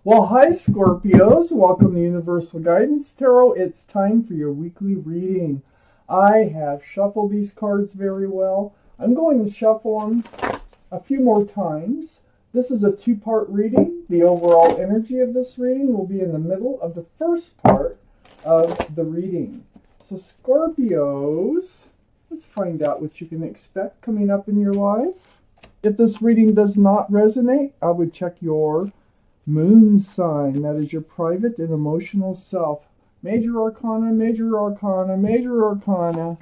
Well, hi Scorpios. Welcome to Universal Guidance Tarot. It's time for your weekly reading. I have shuffled these cards very well. I'm going to shuffle them a few more times. This is a two-part reading. The overall energy of this reading will be in the middle of the first part of the reading. So Scorpios, let's find out what you can expect coming up in your life. If this reading does not resonate, I would check your moon sign. That is your private and emotional self. Major arcana, major arcana, major arcana.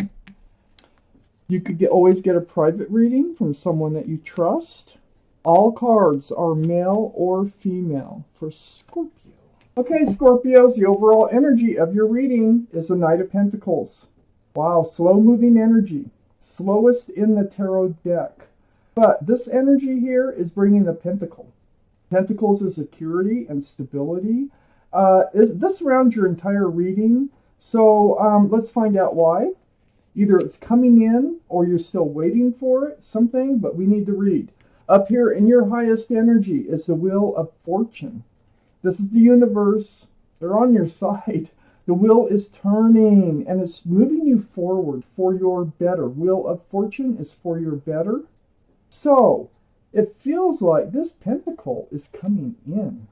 You could always get a private reading from someone that you trust. All cards are male or female for Scorpio. Okay, Scorpios, the overall energy of your reading is the Knight of Pentacles. Wow, slow-moving energy. Slowest in the tarot deck. But this energy here is bringing a pentacle. Pentacles are security and stability. This surrounds your entire reading. So let's find out why. Either it's coming in or you're still waiting for it, something, but we need to read. Up here in your highest energy is the Wheel of Fortune. This is the universe. They're on your side. The wheel is turning and it's moving you forward for your better. Wheel of Fortune is for your better. So it feels like this pentacle is coming in.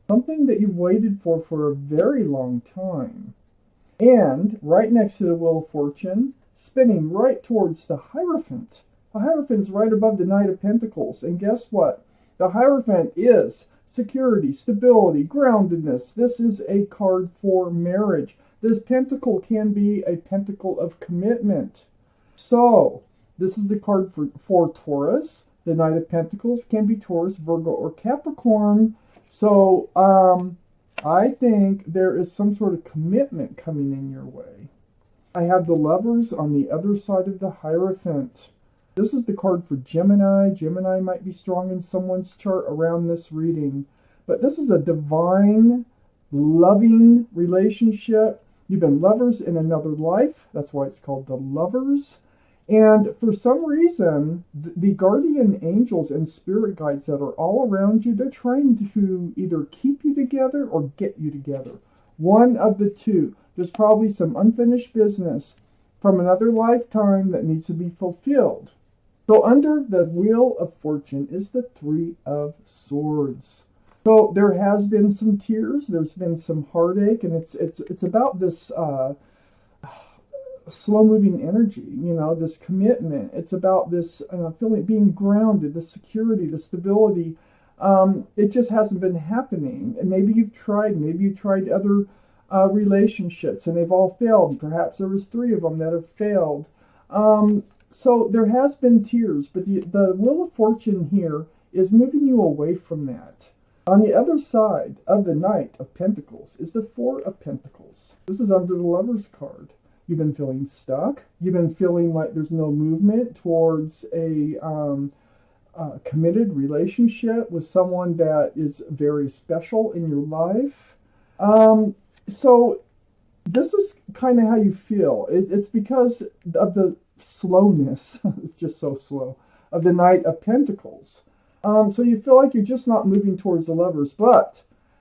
Something that you've waited for a very long time. And right next to the Wheel of Fortune, spinning right towards the Hierophant. The Hierophant's right above the Knight of Pentacles. And guess what? The Hierophant is security, stability, groundedness. This is a card for marriage. This pentacle can be a pentacle of commitment. So this is the card for Taurus. The Knight of Pentacles can be Taurus, Virgo, or Capricorn. So I think there is some sort of commitment coming in your way. I have the Lovers on the other side of the Hierophant. This is the card for Gemini. Gemini might be strong in someone's chart around this reading. But this is a divine, loving relationship. You've been lovers in another life. That's why it's called the Lovers. And for some reason, the guardian angels and spirit guides that are all around you, they're trying to either keep you together or get you together. One of the two. There's probably some unfinished business from another lifetime that needs to be fulfilled. So under the Wheel of Fortune is the Three of Swords. So there has been some tears, there's been some heartache, and it's about this slow-moving energy, this commitment. It's about this feeling, being grounded, the security, the stability. It just hasn't been happening. And maybe you've tried other relationships, and they've all failed. Perhaps there was 3 of them that have failed. So there has been tears, but the Wheel of Fortune here is moving you away from that. On the other side of the Knight of Pentacles is the Four of Pentacles. This is under the Lover's card. You've been feeling stuck. You've been feeling like there's no movement towards a committed relationship with someone that is very special in your life. So this is kind of how you feel. It's because of the slowness. It's just so slow. Of the Knight of Pentacles. So you feel like you're just not moving towards the Lovers, but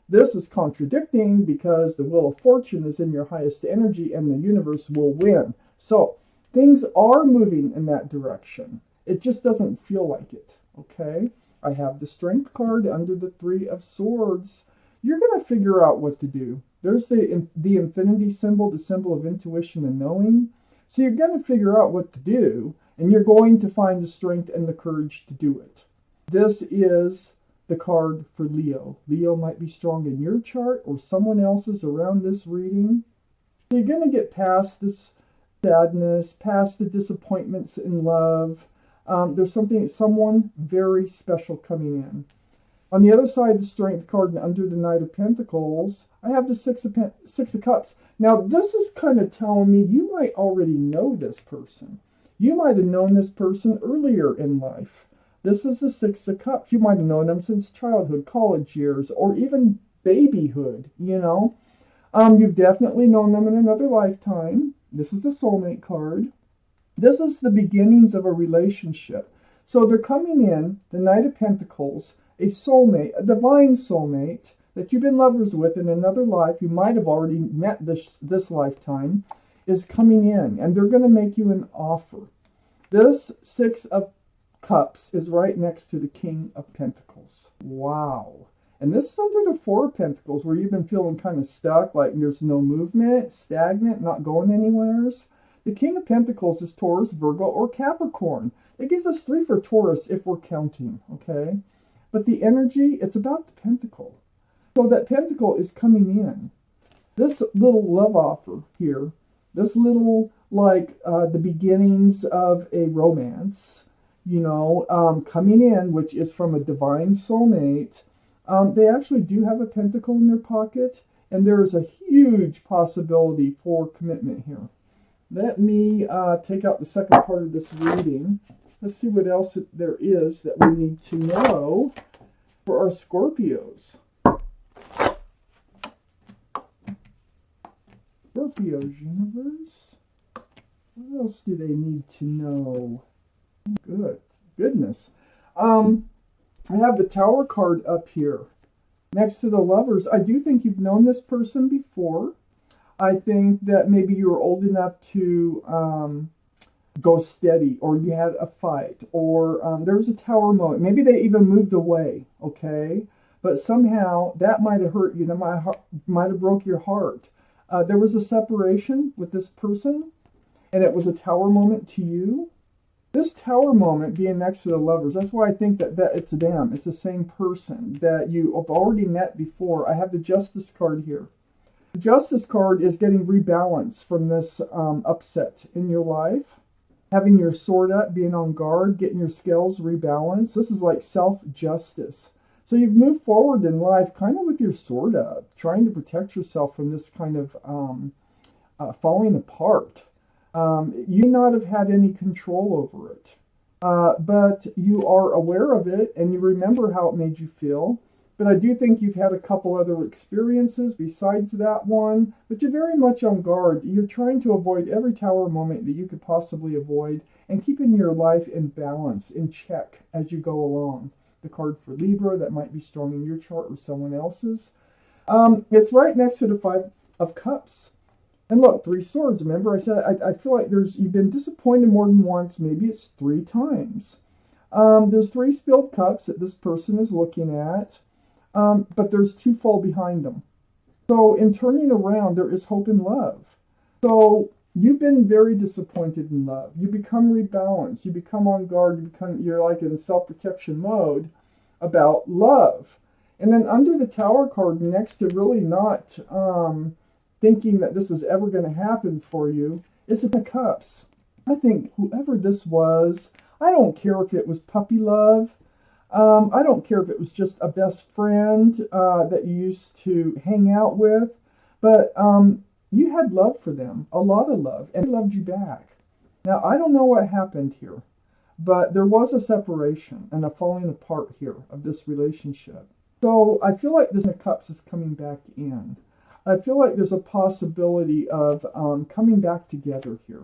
this is contradicting because the Wheel of Fortune is in your highest energy and the universe will win. So things are moving in that direction. It just doesn't feel like it. Okay? I have the Strength card under the Three of Swords. You're going to figure out what to do. There's the infinity symbol, the symbol of intuition and knowing. So you're going to figure out what to do, and you're going to find the strength and the courage to do it. This is the card for Leo. Leo might be strong in your chart or someone else's around this reading. So you're going to get past this sadness, past the disappointments in love. There's someone very special coming in. On the other side of the Strength card and under the Knight of Pentacles, I have the Six of Cups. Now, this is kind of telling me you might already know this person. You might have known this person earlier in life. This is the Six of Cups. You might have known them since childhood, college years, or even babyhood, You've definitely known them in another lifetime. This is the Soulmate card. This is the beginnings of a relationship. So they're coming in, the Knight of Pentacles, a soulmate, a divine soulmate, that you've been lovers with in another life, you might have already met this lifetime, is coming in, and they're going to make you an offer. This Six of Cups is right next to the King of Pentacles. Wow. And this is under the Four of Pentacles, where you've been feeling kind of stuck, like there's no movement, stagnant, not going anywhere. The King of Pentacles is Taurus, Virgo, or Capricorn. It gives us 3 for Taurus if we're counting, okay? But the energy, it's about the pentacle. So that pentacle is coming in. This little love offer here, this little, like, the beginnings of a romance, you know, coming in, which is from a divine soulmate. They actually do have a pentacle in their pocket, and there is a huge possibility for commitment here. Let me take out the second part of this reading. Let's see what else there is that we need to know for our Scorpios. Scorpios universe. What else do they need to know? Goodness. I have the Tower card up here next to the Lovers. I do think you've known this person before. I think that maybe you were old enough to go steady, or you had a fight, or there was a Tower moment. Maybe they even moved away, okay? But somehow that might have hurt you. That might have broke your heart. There was a separation with this person, and it was a Tower moment to you. This Tower moment being next to the Lovers, that's why I think that it's them. It's the same person that you have already met before. I have the Justice card here. The Justice card is getting rebalanced from this upset in your life. Having your sword up, being on guard, getting your scales rebalanced. This is like self-justice. So you've moved forward in life kind of with your sword up, trying to protect yourself from this kind of falling apart. You not have had any control over it, but you are aware of it and you remember how it made you feel. But I do think you've had a couple other experiences besides that one, but you're very much on guard. You're trying to avoid every Tower moment that you could possibly avoid and keeping your life in balance, in check as you go along. The card for Libra, that might be strong in your chart or someone else's. It's right next to the Five of Cups. And look, 3 swords. Remember I said I feel like you've been disappointed more than once. Maybe it's 3 times. There's 3 spilled cups that this person is looking at. But there's 2 fall behind them. So in turning around, there is hope and love. So you've been very disappointed in love. You become rebalanced. You become on guard. You're like in self-protection mode about love. And then under the Tower card, next to really not thinking that this is ever going to happen for you, is the Cups. I think whoever this was, I don't care if it was puppy love. I don't care if it was just a best friend that you used to hang out with, but you had love for them, a lot of love, and they loved you back. Now, I don't know what happened here, but there was a separation and a falling apart here of this relationship. So I feel like this Cups is coming back in. I feel like there's a possibility of coming back together here.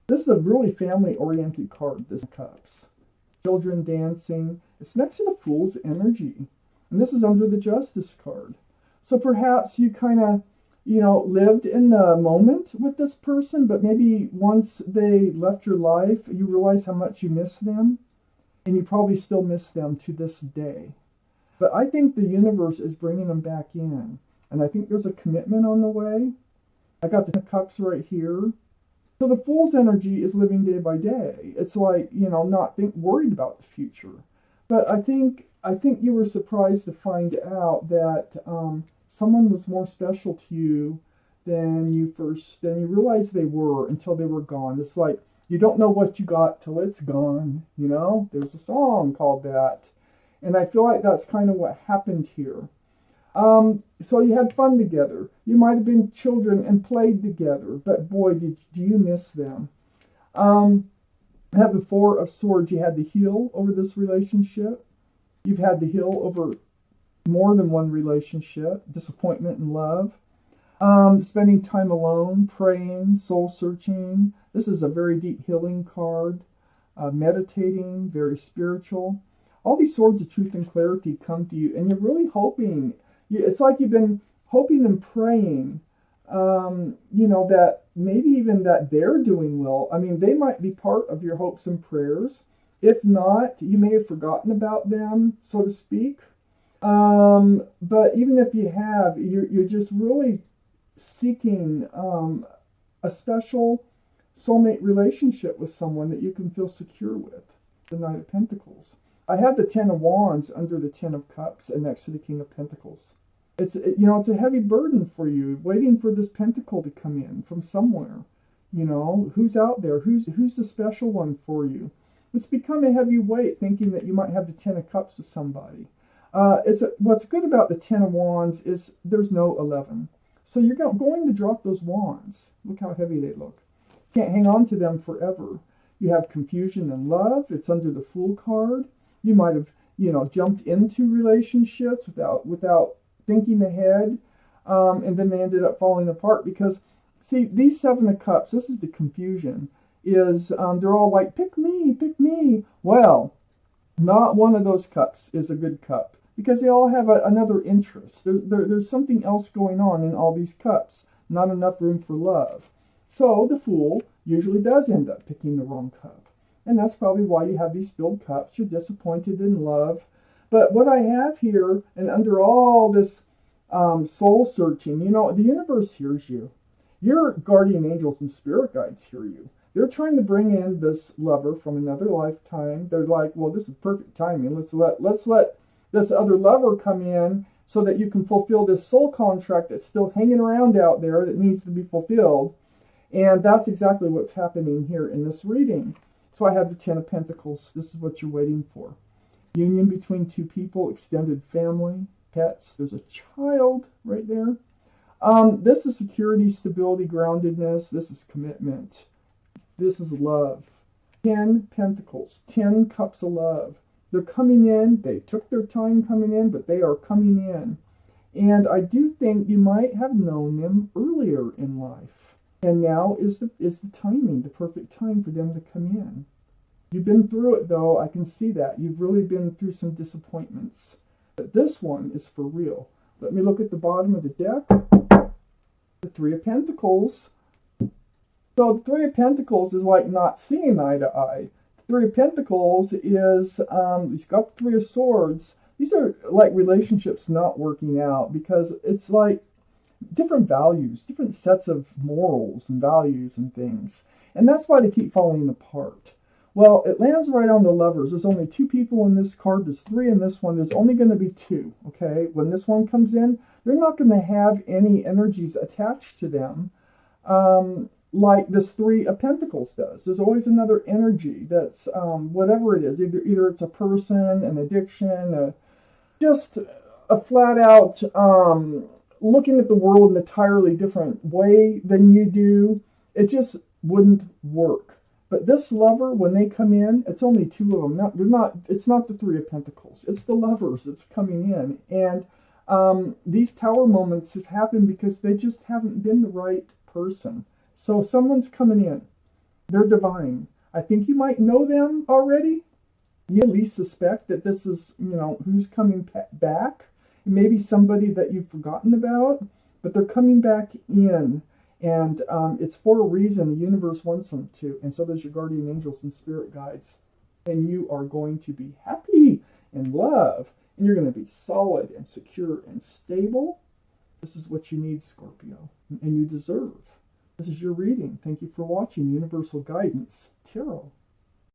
This is a really family-oriented card, this Cups. Children dancing. It's next to the Fool's energy. And this is under the Justice card. So perhaps you kind of, lived in the moment with this person, but maybe once they left your life, you realize how much you miss them. And you probably still miss them to this day. But I think the universe is bringing them back in. And I think there's a commitment on the way. I got the Cups right here. So the Fool's energy is living day by day. It's like, not worried about the future. But I think you were surprised to find out that someone was more special to you than you realized they were until they were gone. It's like you don't know what you got till it's gone. There's a song called that. And I feel like that's kind of what happened here. So you had fun together. You might have been children and played together, but boy, do you miss them. I have the Four of Swords. You had to heal over this relationship. You've had to heal over more than one relationship, disappointment and love. Spending time alone, praying, soul searching. This is a very deep healing card. Meditating, very spiritual. All these swords of truth and clarity come to you, and you're really hoping It's like you've been hoping and praying, that maybe even that they're doing well. I mean, they might be part of your hopes and prayers. If not, you may have forgotten about them, so to speak. But even if you have, you're just really seeking a special soulmate relationship with someone that you can feel secure with. The Knight of Pentacles. I have the Ten of Wands under the Ten of Cups and next to the King of Pentacles. It's a heavy burden for you, waiting for this pentacle to come in from somewhere. Who's out there? Who's the special one for you? It's become a heavy weight, thinking that you might have the Ten of Cups with somebody. What's good about the Ten of Wands is there's no 11. So you're going to drop those wands. Look how heavy they look. Can't hang on to them forever. You have confusion and love. It's under the Fool card. You might have, jumped into relationships without thinking ahead, and then they ended up falling apart because, see, these Seven of Cups, this is the confusion, is they're all like, pick me, pick me. Well, not one of those cups is a good cup because they all have another interest. There's something else going on in all these cups, not enough room for love. So the Fool usually does end up picking the wrong cup. And that's probably why you have these filled cups. You're disappointed in love. But what I have here, and under all this soul searching, the universe hears you. Your guardian angels and spirit guides hear you. They're trying to bring in this lover from another lifetime. They're like, well, this is perfect timing. Let's let this other lover come in so that you can fulfill this soul contract that's still hanging around out there that needs to be fulfilled. And that's exactly what's happening here in this reading. So I have the Ten of Pentacles. This is what you're waiting for. Union between two people, extended family, pets. There's a child right there. This is security, stability, groundedness. This is commitment. This is love. 10 Pentacles, 10 cups of love. They're coming in. They took their time coming in, but they are coming in. And I do think you might have known them earlier in life. And now is the timing, the perfect time for them to come in. You've been through it, though. I can see that. You've really been through some disappointments. But this one is for real. Let me look at the bottom of the deck. The Three of Pentacles. So the Three of Pentacles is like not seeing eye to eye. The Three of Pentacles is, you've got the Three of Swords. These are like relationships not working out because it's like different values, different sets of morals and values and things. And that's why they keep falling apart. Well, it lands right on the Lovers. There's only 2 people in this card. There's 3 in this one. There's only going to be 2, okay? When this one comes in, they're not going to have any energies attached to them like this Three of Pentacles does. There's always another energy that's whatever it is. Either it's a person, an addiction, just a flat-out looking at the world in an entirely different way than you do. It just wouldn't work. But this lover, when they come in, it's only 2 of them. It's not the Three of Pentacles. It's the Lovers that's coming in. And these tower moments have happened because they just haven't been the right person. So someone's coming in. They're divine. I think you might know them already. You at least suspect that this is, who's coming back. Maybe somebody that you've forgotten about. But they're coming back in. And it's for a reason. The universe wants them to. And so does your guardian angels and spirit guides. And you are going to be happy in love. And you're going to be solid and secure and stable. This is what you need, Scorpio. And you deserve. This is your reading. Thank you for watching Universal Guidance Tarot.